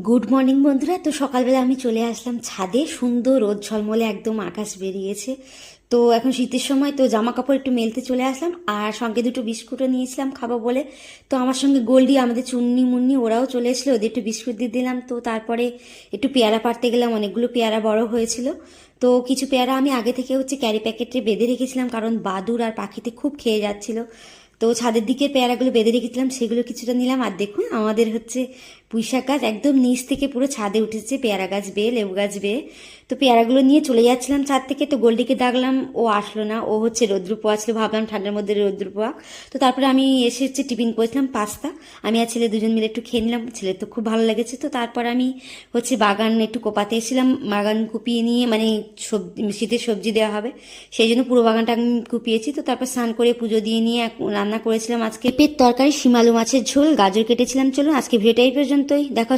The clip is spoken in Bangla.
গুড মর্নিং বন্ধুরা। তো সকালবেলা আমি চলে আসলাম ছাদে। সুন্দর রোদ ঝলমলে একদম আকাশ বেরিয়েছে। তো এখন শীতের সময়, তো জামা কাপড় একটু মেলতে চলে আসলাম, আর সঙ্গে দুটো বিস্কুটও নিয়েছিলাম খাবো বলে। তো আমার সঙ্গে গোল্ডি, আমাদের চুন্নি মুন্নি, ওরাও চলে এসলো, ওদের একটু বিস্কুট দিয়ে দিলাম। তো তারপরে একটু পেয়ারা পাড়তে গেলাম, অনেকগুলো পেয়ারা বড় হয়েছিল। তো কিছু পেয়ারা আমি আগে থেকে ক্যারি প্যাকেটে বেঁধে রেখেছিলাম, কারণ বাদুড় আর পাখিতে খুব খেয়ে যাচ্ছিল। তো ছাদের দিকের পেয়ারাগুলো বেঁধে রেখেছিলাম, সেগুলো কিছুটা নিলাম। আর দেখুন আমাদের পুঁইশাক গাছ একদম নিচ থেকে পুরো ছাদে উঠেছে, পেয়ারা গাছ বেয়ে, লেবু গাছ বেয়ে। তো পেয়ারাগুলো নিয়ে চলে যাচ্ছিলাম ছাদ থেকে। তো গোল্ডিকে ডাকলাম, ও আসলো না। ও রৌদ্র পোয়া ছিল, ভাবলাম ঠান্ডার মধ্যে রৌদ্র পোয়া। তো তারপরে আমি এসে টিফিন করেছিলাম পাস্তা। আমি আর ছেলে দুজন মিলে একটু খেয়ে নিলাম, ছেলে তো খুব ভালো লেগেছে। তো তারপর আমি বাগান একটু কোপাতে এসেছিলাম, বাগান কুপিয়ে নিয়ে, মানে শীতের সবজি দেওয়া হবে সেই জন্য পুরো বাগানটা আমি কুপিয়েছি। তো তারপর স্নান করে পুজো দিয়ে নিয়ে রান্না করেছিলাম আজকে পেঁপের তরকারি, শিমালু মাছের ঝোল, গাজর কেটেছিলাম। চলুন আজকে ভিডিওটা এই পর্যন্তই, দেখা